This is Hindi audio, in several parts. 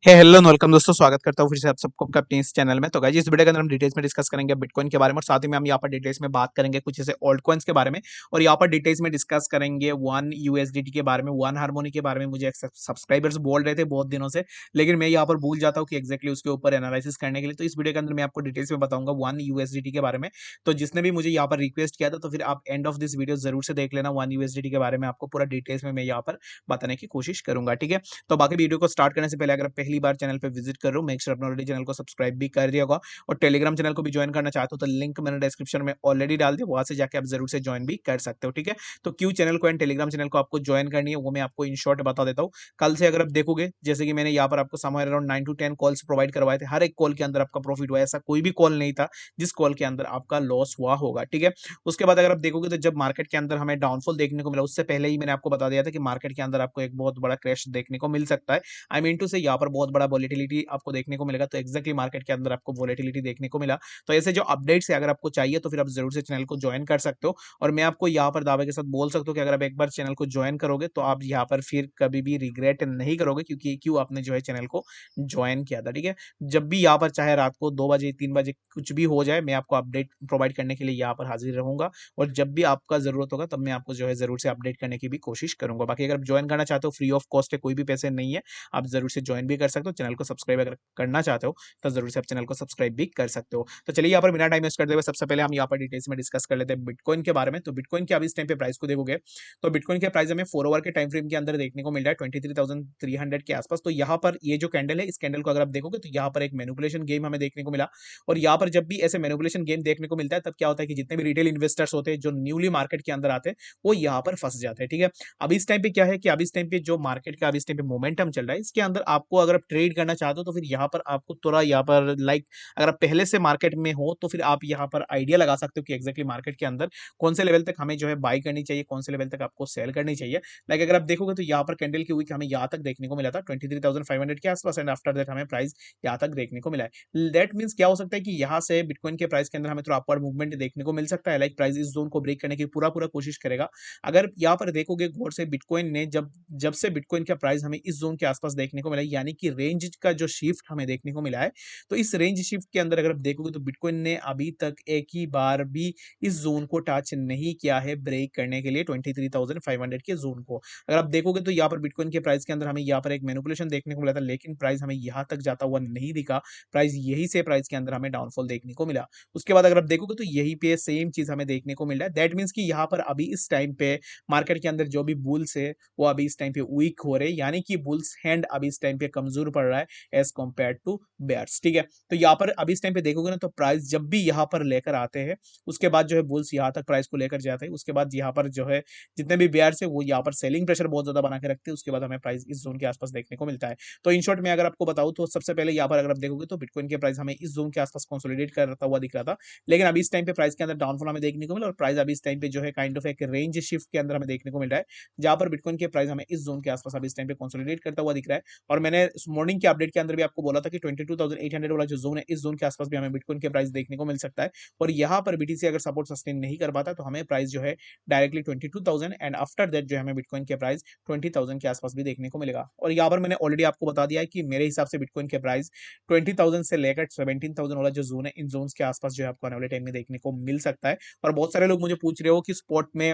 हेलो वेलकम दोस्तों, स्वागत करता हूँ फिर से आप सबको आपका अपने इस चैनल में। तो गाइस, इस वीडियो के अंदर हम डिटेल्स में डिस्कस करेंगे बिटकॉइन के बारे में और साथ ही में हम यहाँ पर डिटेल्स में बात करेंगे कुछ ऐसे ऑल्ट कॉइन्स के बारे में। और यहाँ पर डिटेल्स में डिस्कस करेंगे वन यूएसडीटी के बारे में, वन हार्मोनी के बारे में। मुझे सब्सक्राइबर्स बोल रहे थे बहुत दिनों से, लेकिन मैं यहाँ पर भूल जाता हूँ कि एक्जैक्टली उसके ऊपर एनालिसिस करने के लिए। तो इस वीडियो के अंदर मैं आपको डिटेल्स में बताऊंगा वन यूएसडीटी के बारे में। तो जिसने भी मुझे यहाँ पर रिक्वेस्ट किया था, तो फिर आप एंड ऑफ दिस वीडियो जरूर से देख लेना। वन यूएसडीटी के बारे में आपको पूरा डिटेल्स में मैं यहाँ पर बताने की कोशिश करूंगा, ठीक है। तो बाकी वीडियो को स्टार्ट करने से पहले अगर आप पहली बार चैनल पे विजिट कर रहे हो, मेक श्योर अपने ऑलरेडी चैनल को सब्सक्राइब भी कर दिया होगा। और टेलीग्राम चैनल को भी ज्वाइन करना चाहते हो तो लिंक मैंने डिस्क्रिप्शन में ऑलरेडी डाल दिया, वहां से जाके आप जरूर से ज्वाइन भी कर सकते हो, ठीक है। तो क्यों चैनल को एंड टेलीग्राम चैनल को आपको ज्वाइन करनी है वो मैं आपको इन शॉर्ट बता देता हूँ। कल से अगर आप देखोगे, जैसे कि मैंने यहाँ पर आपको somewhere around 9 to 10 calls provide करवाए थे, हर एक कॉल के अंदर आपका प्रॉफिट हुआ। ऐसा कोई भी कॉल नहीं था जिस कॉल के अंदर आपका लॉस हुआ होगा, ठीक है। उसके बाद अगर आप देखोगे तो जब मार्केट के अंदर हमें डाउनफॉल देखने को मिला, उससे पहले ही मैंने आपको बता दिया था कि मार्केट के अंदर आपको एक बहुत बड़ा क्रैश देखने को मिल सकता है। आई मीन टू से यहाँ पर बहुत बड़ा वॉलेटिलिटी आपको देखने को मिलेगा। तो एक्जैक्टली मार्केट के अंदर आपको वॉलेटिलिटी देखने को मिला। तो ऐसे जो अपडेट्स है अगर आपको चाहिए तो फिर आप जरूर से चैनल को ज्वाइन कर सकते हो। और मैं आपको यहाँ पर दावे के साथ बोल सकता हूँ कि अगर आप एक बार चैनल को ज्वाइन करोगे तो आप यहाँ पर फिर कभी भी रिग्रेट नहीं करोगे, क्योंकि क्यों आपने जो है चैनल को ज्वाइन किया था, ठीक है। जब भी यहाँ पर चाहे रात को 2 बजे 3 बजे कुछ भी हो जाए, मैं आपको अपडेट प्रोवाइड करने के लिए यहाँ पर हाजिर रहूंगा। और जब भी आपका जरूरत होगा तब मैं आपको जो है जरूर से अपडेट करने की भी कोशिश करूंगा। बाकी अगर आप ज्वाइन करना चाहते हो, फ्री ऑफ कॉस्ट है, कोई भी पैसे नहीं है, आप जरूर से ज्वाइन भी कर सकते हो। चैनल को सब्सक्राइब अगर करना चाहते हो तो जरूर से आप चैनल को सब्सक्राइब भी कर सकते हो। तो चलिए यहाँ पर बिना टाइम वेस्ट करते हुए सबसे पहले हम यहाँ पर डिटेल्स में डिस्कस कर लेते हैं बिटकॉइन के बारे में। तो बिटकॉइन के अभी इस टाइम पे प्राइस को देखोगे तो बिटकॉइन के प्राइस हमें 4 आवर के टाइम फ्रेम के अंदर देखने को मिल रहा है 23,300 के आसपास। तो यहाँ पर ये जो कैंडल है, इस कैंडल को अगर आप देखोगे तो यहाँ पर एक मैनिपुलेशन गेम हमें देखने को मिला। और यहाँ पर जब भी ऐसे मैनिपुलेशन गेम देखने को मिलता है तब क्या होता है कि जितने भी रिटेल इन्वेस्टर्स होते हैं जो न्यूली मार्केट के अंदर आते हैं, वो यहाँ पर फंस जाते हैं, ठीक है। अभी इस टाइम पे क्या है कि अभी इस टाइम पे जो मार्केट का अभी इस टाइम पे मोमेंटम चल रहा है, इसके अंदर आपको अगर आप ट्रेड करना चाहते हो तो फिर यहाँ पर आपको थोड़ा यहाँ पर अगर आप पहले से मार्केट में हो तो फिर आप यहाँ पर आइडिया लगा सकते हो कि एक्जैक्टली मार्केट के अंदर कौन से लेवल तक हमें जो है बाई करनी चाहिए, कौन से लेवल तक आपको सेल करनी चाहिए। लाइक अगर आप देखोगे तो यहाँ पर कैंडल की वीक हमें यहाँ तक देखने को मिला था 23,500 के आसपास, एंड आफ्टर दैट हमें प्राइस यहाँ तक देखने को मिला है। दैट मीन्स क्या हो सकता है कि यहाँ से बिटकॉइन के प्राइस के अंदर हमें थोड़ा अपवर्ड मूवमेंट देखने को मिल सकता है। लाइक प्राइस इस जोन को ब्रेक करने की पूरा पूरा कोशिश करेगा। अगर यहाँ पर देखोगे गौर से, बिटकॉइन ने जब जब से बिटकॉइन का प्राइस हमें इस जोन के आसपास देखने को मिला है, यानी कि रेंज का जो शिफ्ट हमें देखने को मिला है, तो इस रेंज शिफ्ट के अंदर अगर आप देखोगे तो बिटकॉइन ने अभी तक एक ही बार भी इस जोन को टच नहीं किया है ब्रेक करने के लिए, 23,500 के जोन को। अगर आप देखोगे तो यहाँ पर बिटकॉइन के प्राइस के अंदर हमें यहाँ पर एक मैनिपुलेशन देखने को मिला था, लेकिन प्राइस हमें यहाँ तक जाता हुआ नहीं दिखा। प्राइस यही से प्राइस के अंदर हमें डाउनफॉल देखने को मिला। उसके बाद अगर आप देखोगे तो यही पे सेम चीज हमें देखने को मिल रहा है। दैट मीन्स कि यहाँ पर अभी इस टाइम पे मार्केट के अंदर जो भी बुल्स है वो अभी इस टाइम पे वीक हो रहे हैं, यानी कि बुल्स हैंड अभी इस टाइम पे कमजोर पड़ रहा है एज कम्पेयर टू बेयर्स, ठीक है। तो यहाँ पर अभी इस टाइम पे देखोगे ना, तो प्राइस जब भी यहाँ पर लेकर आते हैं उसके बाद जो है बुल्स यहाँ तक प्राइस को लेकर जाते हैं। उसके बाद यहाँ पर जो है जितने भी बेयर्स है वो यहाँ पर सेलिंग प्रेशर बहुत ज्यादा बना के रखते हैं। उसके बाद हमें प्राइस इस जोन के आसपास देखने को मिलता है। तो इन शॉर्ट में अगर आपको बताऊं तो सबसे पहले यहाँ पर अगर आप देखोगे तो बिटकॉइन के प्राइस हमें इस जोन के आसपास कंसोलिडेट करता हुआ दिख रहा था, लेकिन अभी इस टाइम पे प्राइस के अंदर डाउनफॉल हमें देखने को मिला। और प्राइस अभी इस टाइम पे जो है काइंड ऑफ एक रेंज शिफ्ट के अंदर हमें देखने को मिल रहा है, जहां पर बिटकॉइन के प्राइस हमें इस जोन के आसपास अभी इस टाइम पे कंसोलिडेट करता हुआ दिख रहा है। और मैंने मॉर्निंग के अपडेट के अंदर भी आपको बोला था कि 22,800 वाला जो जोन है, इस जोन के आसपास भी हमें बिटकॉइन के प्राइस देखने को मिल सकता है। और यहाँ पर बीटीसी अगर सपोर्ट सस्टेन नहीं कर पाता तो हमें प्राइस जो है डायरेक्टली 22,000 एंड आफ्टर दैट जो है हमें बिटकॉइन के प्राइस 20,000 के आसपास भी देखने को मिलेगा। और यहाँ पर मैंने ऑलरेडी आपको बता दिया है कि मेरे हिसाब से बिटकॉइन के प्राइस 20,000 से लेकर 17,000 वाला जो जोन है, इन जोन्स के आसपास जो है आपको आने वाले टाइम में देखने को मिल सकता है। और बहुत सारे लोग मुझे पूछ रहे हो कि स्पॉट में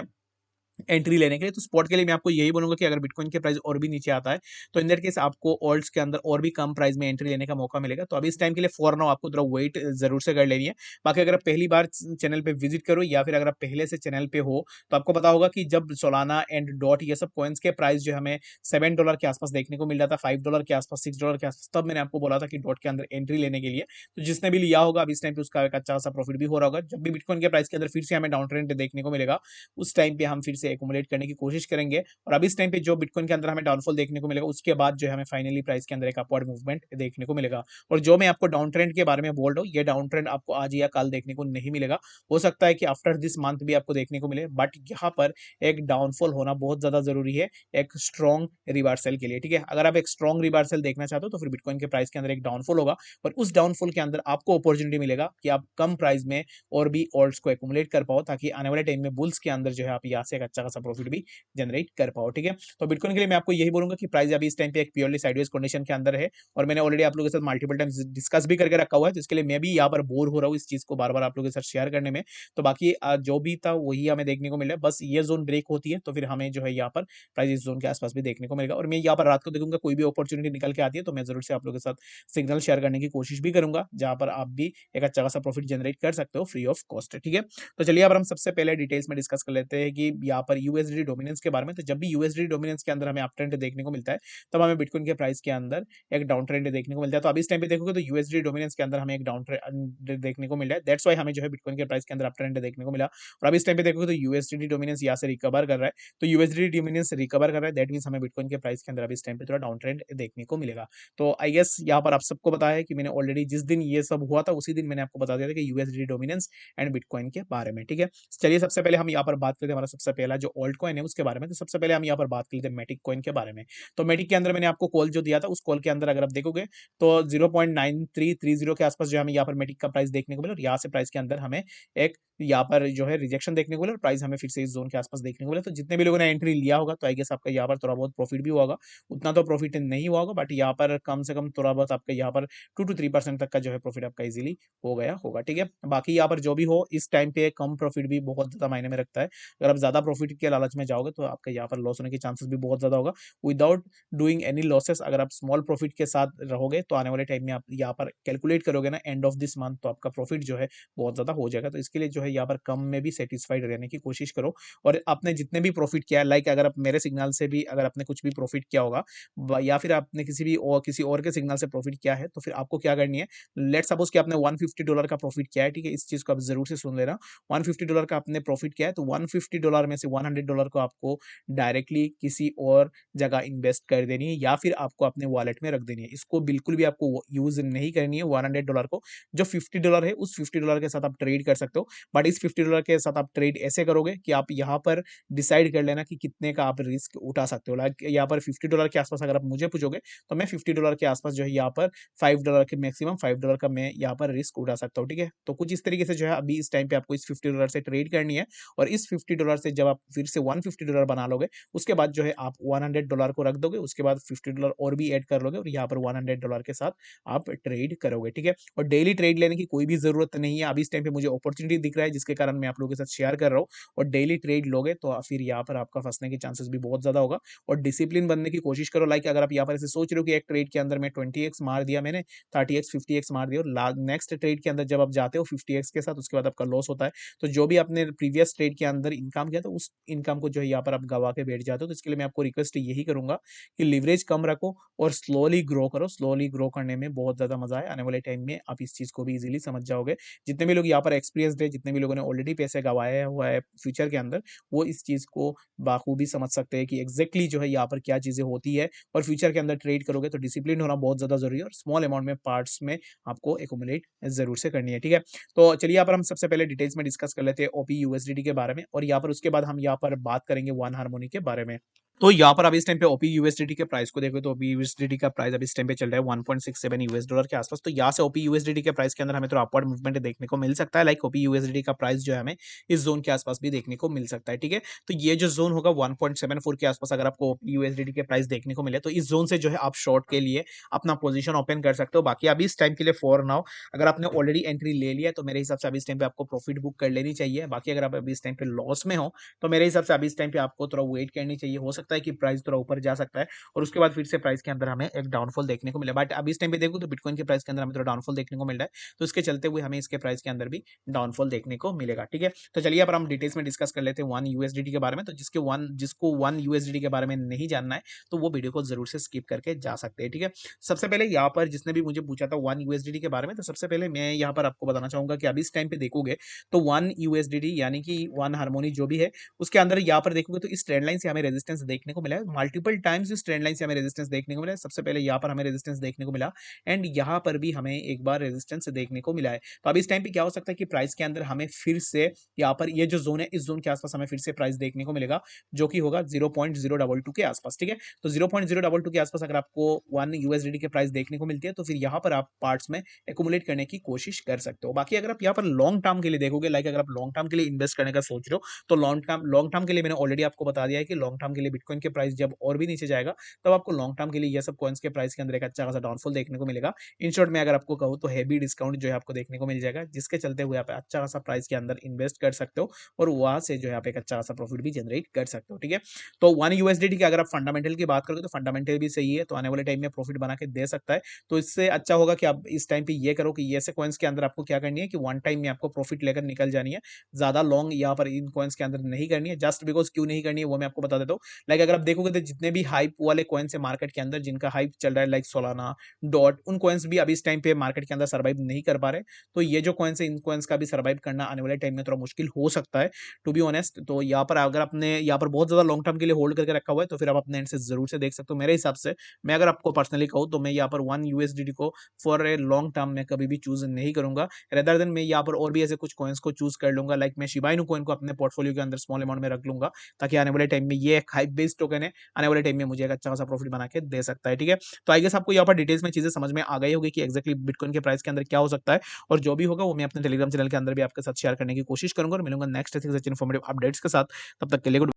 एंट्री लेने के लिए, तो स्पॉट के लिए मैं आपको यही बोलूंगा कि अगर बिटकॉइन के प्राइस और भी नीचे आता है तो इन दैट केस आपको ऑल्ट्स के अंदर और भी कम प्राइस में एंट्री लेने का मौका मिलेगा। तो अभी इस टाइम के लिए फॉर नाउ आपको थोड़ा वेट जरूर से कर लेनी है। बाकी अगर आप पहली बार चैनल पे विजिट करो या फिर अगर आप पहले से चैनल पे हो तो आपको पता होगा कि जब सोलाना एंड डॉट ये सब कॉइन्स के प्राइस जो हमें $7 के आसपास देखने को मिल रहा था, $5 के आसपास, $6 के आसपास, तब मैंने आपको बोला था कि डॉट के अंदर एंट्री लेने के लिए। तो जिसने भी लिया होगा अभी इस टाइम पे उसका एक अच्छा सा प्रॉफिट भी हो रहा होगा। जब भी बिटकॉइन के प्राइस के अंदर फिर से हमें डाउन ट्रेंड देखने को मिलेगा, उस टाइम पे हम फिर से एकोमुलेट करने की कोशिश करेंगे। और अभी इस टाइम पे जो बिटकॉइन के अंदर हमें डाउनफॉल देखने को मिलेगा, उसके बाद जो है हमें फाइनली प्राइस के अंदर एक अपवर्ड मूवमेंट देखने को मिलेगा। और जो मैं आपको डाउन ट्रेंड के बारे में बोल रहा हूँ, ये डाउन ट्रेंड आपको आज या कल देखने को नहीं मिलेगा। हो सकता है कि आफ्टर दिस मंथ भी आपको देखने को मिले, बट यहाँ पर एक डाउनफॉल होना बहुत ज्यादा जरूरी है एक स्ट्रॉन्ग रिवर्सल के लिए, ठीक है। अगर आप एक स्ट्रॉन्ग रिवर्सल देखना चाहते हो तो फिर बिटकॉइन के प्राइस के अंदर एक डाउनफॉल होगा, और उस डाउनफॉल के अंदर आपको अपॉर्चुनिटी मिलेगा कि आप कम प्राइस में और भी ऑल्ट्स को एकुमुलेट कर पाओ, ताकि आने वाले टाइम में बुल्स के अंदर जो है आप यहाँ से एक अच्छा खासा प्रॉफिट भी जनरेट कर पाओ। ठीक है, तो बिटकॉइन के लिए मैं आपको यही बोलूंगा कि प्राइस अभी इस टाइम पे एक प्योरली साइडवेज कंडीशन के अंदर है, और मैंने ऑलरेडी आप लोगों के साथ मल्टीपल टाइम्स डिस्कस भी करके रखा हुआ है, जिसके लिए मैं भी यहाँ पर बोर हो रहा हूँ इस चीज को बार बार आप लोगों के साथ शेयर करने में। तो बाकी जो भी था वही हमें देखने को मिला, बस ये जोन ब्रेक होती है तो फिर हमें जो है यहाँ पर प्राइस इस जोन के आसपास भी देखने को मिलेगा। और मैं यहाँ पर रात को देखूंगा कोई भी अपॉर्चुनिटी निकल के आती है तो मैं जरूर से आप लोगों के साथ सिग्नल शेयर करने की कोशिश भी करूंगा, जहां पर आप भी एक अच्छा खासा प्रॉफिट जनरेट कर सकते हो फ्री ऑफ कॉस्ट। ठीक है, तो चलिए अब हम सबसे पहले डिटेल्स में डिस्कस कर लेते हैं कि यहाँ पर यूएसडी डोमिनेंस के बारे में। तो जब भी यूएसडी डोमिनेंस के अंदर हमें अप ट्रेंड देखने को मिलता है, तब हमें बिटकॉइन के प्राइस के अंदर एक डाउन ट्रेंड देखने को मिलता है। तो अभी इस टाइम पे देखोगे तो यूएसडी डोमिनेंस के अंदर हमें एक डाउन ट्रेंड देखने को मिला है, दैट्स व्हाई हमें जो है बिटकॉइन के प्राइस के अंदर अप ट्रेंड देखने को मिला। और अभी इस टाइम पे देखोगे तो यूएसडी डोमिनेंस यहाँ से रिकवर कर रहा है, तो यूएसडी डोमिनेंस रिकवर कर रहा है, दैट मींस हमें बिटकॉइन के प्राइस के अंदर अभी इस टाइम पे थोड़ा डाउन ट्रेंड देखने को मिलेगा। तो आई गेस यहाँ पर आप सबको पता है कि मैंने ऑलरेडी जिस दिन ये सब हुआ था उसी दिन मैंने आपको बता दिया था कि यूएसडी डोमिनेंस एंड बिटकॉइन के बारे में। ठीक है, चलिए सबसे पहले हम यहाँ पर बात करते हैं हमारा सबसे पहला जो ऑल्ट कॉइन है उसके बारे में। तो सबसे पहले हम यहाँ पर बात कर लेते हैं मैटिक कॉइन के बारे में। तो मैटिक के अंदर मैंने आपको कॉल जो दिया था उस कॉल के अंदर अगर आप देखोगे तो 0.9330 के आसपास जो हमें यहाँ पर मैटिक का प्राइस देखने को मिला, और यहाँ से प्राइस के अंदर हमें एक यहाँ पर जो है रिजेक्शन देखने को मिला और प्राइस हमें फिर से इस जोन के आसपास देखने को मिला। तो जितने भी लोगों ने एंट्री लिया होगा तो आई गेस आपका यहाँ पर थोड़ा बहुत प्रॉफिट भी हुआ होगा, उतना तो प्रॉफिट नहीं हुआ होगा बट यहाँ पर कम से कम थोड़ा बहुत आपका यहाँ पर 2 to 3% तक का जो है प्रॉफिट आपका इजीली हो गया होगा। ठीक है, बाकी यहाँ पर जो भी हो इस टाइम पे कम प्रॉफिट भी बहुत ज्यादा मायने में रखता है। अगर आप ज्यादा प्रॉफिट के लालच में जाओगे तो आपका यहाँ पर लॉस होने के चांसेस भी बहुत ज्यादा होगा। विदाउट डूइंग एनी लॉसेस अगर आप स्मॉल प्रॉफिट के साथ रहोगे तो आने वाले टाइम में आप यहाँ पर कैलकुलेट करोगे ना एंड ऑफ दिस मंथ, तो आपका प्रॉफिट जो है बहुत ज्यादा हो जाएगा। तो इसके लिए जो है यहाँ पर कम में भी सेटिस्फाइड रहने की कोशिश करो, और आपने जितने भी प्रॉफिट किया है, लाइक अगर आप मेरे सिग्नल से भी अगर आपने कुछ भी प्रॉफिट किया होगा या फिर आपने किसी और के सिग्नल से प्रॉफिट किया है, तो फिर आपको क्या करनी है, लेट सपोज कि आपने $150 का प्रॉफिट किया है। ठीक है, इस चीज को आप जरूर से सुन लेना, $150 का आपने प्रॉफिट किया है तो $150 में से $100 को आपको डायरेक्टली किसी और जगह इन्वेस्ट कर देनी है या फिर आपको अपने वॉलेट में रख देनी है। इसको बिल्कुल भी आपको यूज नहीं करनी है। $100 को जो $50 है उस $50 के साथ आप ट्रेड कर सकते हो, बट इस $50 के साथ आप ट्रेड ऐसे करोगे कि आप यहाँ पर डिसाइड कर लेना कि कितने का आप रिस्क उठा सकते हो। लाइक यहाँ पर $50 के आसपास अगर आप मुझे पूछोगे तो मैं $50 के आसपास जो है यहाँ पर $5 के मैक्सिमम $5 का मैं यहाँ पर रिस्क उठा सकता हूँ। ठीक है, तो कुछ इस तरीके से जो है अभी इस टाइम पे आपको इस $50 से ट्रेड करनी है, और इस $50 से जब आप फिर से $150 बना लोगे उसके बाद जो है आप $100 को रख दोगे, उसके बाद $50 और भी ऐड कर लोगे और यहाँ पर $100 के साथ आप ट्रेड करोगे। ठीक है, और डेली ट्रेड लेने की कोई भी जरूरत नहीं है। अभी इस टाइम पे मुझे अपॉर्चुनिटी दिख रहा है जिसके कारण मैं आप लोगों के साथ शेयर कर रहा हूँ, और डेली ट्रेड लोगे तो फिर यहाँ पर आपका फंसने के चांसेस भी बहुत ज्यादा होगा। और डिसिप्लिन बनने की कोशिश करो, लाइक अगर आप यहाँ पर ऐसे सोच रहे हो कि एक ट्रेड के अंदर मैं 20x मार दिया, मैंने 30x 50x मार दिया, और नेक्स्ट ट्रेड के अंदर जब आप जाते हो 50x के साथ उसके बाद आपका लॉस होता है, तो जो भी आपने प्रीवियस ट्रेड के अंदर इनकम किया तो उस इनकम को जो है यहाँ पर आप गवा के बैठ जाते हो। तो इसके लिए मैं आपको रिक्वेस्ट यही करूंगा कि लिवरेज कम रखो और स्लोली ग्रो करो। स्लोली ग्रो करने में बहुत ज्यादा मजा है, आने वाले टाइम में आप इस चीज को भी इजीली समझ जाओगे। जितने भी लोग यहाँ पर एक्सपीरियंस्ड है, जितने भी लोगों ने ऑलरेडी पैसे गवाया हुआ है फ्यूचर के अंदर, वो इस चीज को बाखूबी समझ सकते हैं कि एग्जैक्टली जो है यहाँ पर क्या चीजें होती है। और फ्यूचर के अंदर ट्रेड करोगे तो डिसिप्लिन होना बहुत ज्यादा जरूरी है, और स्मॉल अमाउंट में पार्ट्स में आपको एकोमुलेट जरूर से करनी है। ठीक है, तो चलिए यहाँ पर हम सबसे पहले डिटेल्स में डिस्कस कर लेते हैं ओपी यूएसडीटी के बारे में, और यहाँ पर उसके बाद हम यहाँ पर बात करेंगे वन हार्मोनी के बारे में। तो यहाँ पर अभी इस टाइम पे ओपी यूएसडीटी के प्राइस को देखो तो ओपी यूएसडीटी का प्राइस अभी इस टाइम पे चल रहा है 1.67 यूएस डॉलर के आसपास। तो यहाँ से ओपी यूएसडीटी के प्राइस के अंदर हमें थोड़ा अपवर्ड मूवमेंट देखने को मिल सकता है। लाइक ओपी यूएसडीटी का प्राइस जो है हमें इस जोन के आसपास भी देखने को मिल सकता है। ठीक है, तो ये जो जोन होगा 1.74 के आसपास अगर आपको ओपी यूएसडीटी के प्राइस देखने को मिले तो इस जोन से जो है आप शॉर्ट के लिए अपना पोजीशन ओपन कर सकते हो। बाकी अभी इस टाइम के लिए फॉर नाउ अगर आपने ऑलरेडी एंट्री ले लिया तो मेरे हिसाब से अभी इस टाइम पे आपको प्रॉफिट बुक कर लेनी चाहिए। बाकी अगर आप अभी इस टाइम पे लॉस में हो तो मेरे हिसाब से अभी इस टाइम पे आपको थोड़ा वेट करनी चाहिए। हो सकता है कि प्राइस थोड़ा ऊपर जा सकता है और उसके बाद फिर से प्राइस के अंदर हमें एक डाउनफॉल देखने को मिले, बट अभी इस टाइम पे देखो तो बिटकॉइन के प्राइस के अंदर हमें थोड़ा डाउनफॉल देखने को मिल रहा है, तो इसके चलते हुए हमें इसके प्राइस के अंदर भी डाउनफॉल देखने को मिलेगा। ठीक है, तो चलिए अब हम डिटेल्स में डिस्कस कर लेते हैं वन यूएसडीटी के बारे में। तो जिसको वन यूएसडीटी के बारे में नहीं जानना है तो वो वीडियो को जरूर से स्किप करके जा सकते हैं। ठीक है, सबसे पहले यहाँ पर जिसने भी मुझे पूछा था वन यूएसडीटी के बारे में, तो सबसे पहले मैं यहाँ पर आपको बताना चाहूंगा कि अभी इस टाइम पे देखोगे तो वन यूएसडीटी यानी कि वन हार्मोनी जो भी है उसके अंदर यहाँ पर देखोगे तो इस ट्रेंड लाइन से हमें रेजिस्टेंस देखने को मिला है। मल्टीपल टाइम्स इस ट्रेंड लाइन से हमें रेजिस्टेंस देखने को मिला है। सबसे पहले यहाँ पर हमें रेजिस्टेंस देखने को मिला एंड यहाँ पर भी हमें एक बार रेजिस्टेंस देखने को मिला है। तो अब इस टाइम पे क्या हो सकता है कि प्राइस के अंदर हमें फिर से यहाँ पर ये जो जोन है, इस जोन के आसपास हमें फिर से प्राइस देखने को मिलेगा, जो कि होगा 0.022 के आसपास। ठीक है, तो 0.022 के आसपास अगर आपको 1 यूएसडीटी के प्राइस देखने को मिलती है तो फिर यहाँ पर आप पार्ट्स में एकुमुलेट करने की कोशिश कर सकते हो। बाकी अगर आप यहाँ पर लॉन्ग टर्म के लिए देखोगे, लाइक अगर आप लॉन्ग टर्म के लिए इन्वेस्ट करने का सोच रहे हो, तो लॉन्ग टर्म के लिए मैंने ऑलरेडी आपको बता दिया है कि लॉन्ग टर्म के लिए बिटकॉइन के प्राइस जब और भी नीचे जाएगा, तब आपको लॉन्ग टर्म के लिए ये सब कॉइन्स के प्राइस के अंदर एक अच्छा खासा डाउनफॉल देखने को मिलेगा। इन शॉर्ट में अगर आपको कहूँ तो हैवी डिस्काउंट जो है आपको देखने को मिल जाएगा, जिसके चलते हुए आप अच्छा खासा प्राइस के अंदर इन्वेस्ट कर सकते हो और वहां से जो है आप एक अच्छा खासा प्रॉफिट भी जनरेट कर सकते हो। ठीक है, तो 1 यूएसडीटी की अगर आप फंडामेंटल की बात करोगे तो फंडामेंटल भी सही है, तो आने वाले टाइम में प्रॉफिट बना के दे सकता है। तो इससे अच्छा होगा कि आप इस टाइम पे ये करो कि ये ऐसे कॉइन्स के अंदर आपको क्या करनी है कि वन टाइम में आपको प्रॉफिट लेकर निकल जानी है। ज्यादा लॉन्ग यहाँ पर इन कॉइन्स के अंदर नहीं करनी है। जस्ट बिकॉज क्यों नहीं करनी है वो मैं आपको बता देता हूँ। लाइक अगर आप देखोगे तो जितने भी हाइप वाले कॉइन्स है मार्केट के अंदर, जिनका हाइप चल रहा है लाइक सोलाना, डॉट, उन कॉइन्स भी अभी इस टाइम पे मार्केट के अंदर सर्वाइव नहीं कर पा रहे। तो ये जो कॉइन्स है, इन कॉइन्स का भी सर्वाइव करना आने वाले टाइम में थोड़ा मुश्किल हो सकता है, टू बी ऑनेस्ट। तो यहाँ पर अगर आपने यहाँ पर बहुत ज्यादा लॉन्ग टर्म के लिए होल्ड करके रखा हुआ है तो फिर आप अपने एंड से जरूर से देख सकते हो। मेरे हिसाब से मैं अगर आपको पर्सनली कहूँ तो मैं यहाँ पर 1 यूएसडीटी को फॉर ए लॉन्ग टर्म में कभी भी चूज नहीं करूंगा। रेदर देन मैं यहाँ पर और भी ऐसे कुछ कॉइन्स को चूज कर लूंगा, लाइक मैं शिबा इनू कॉइन को अपने पोर्टफोलियो के अंदर स्मॉल अमाउंट में रख लूंगा, ताकि आने वाले टाइम में ये एक हाइप बेस्ड टोकन है, आने वाले टाइम में मुझे एक अच्छा खासा प्रॉफिट बना के दे सकता है। ठीक है, तो आई गेस आपको यहाँ पर डिटेल्स में चीजें समझ में आ गई होगी कि एक्जैक्टली बिटकॉइन के प्राइस के अंदर क्या हो सकता है, और जो भी होगा वो मैं अपने टेलीग्राम चैनल के अंदर भी आपके साथ शेयर करने की कोशिश करूंगा और मिलूंगा नेक्स्ट इन्फॉर्मेटिव अपडेट्स के साथ। तब तक के लिए गुड।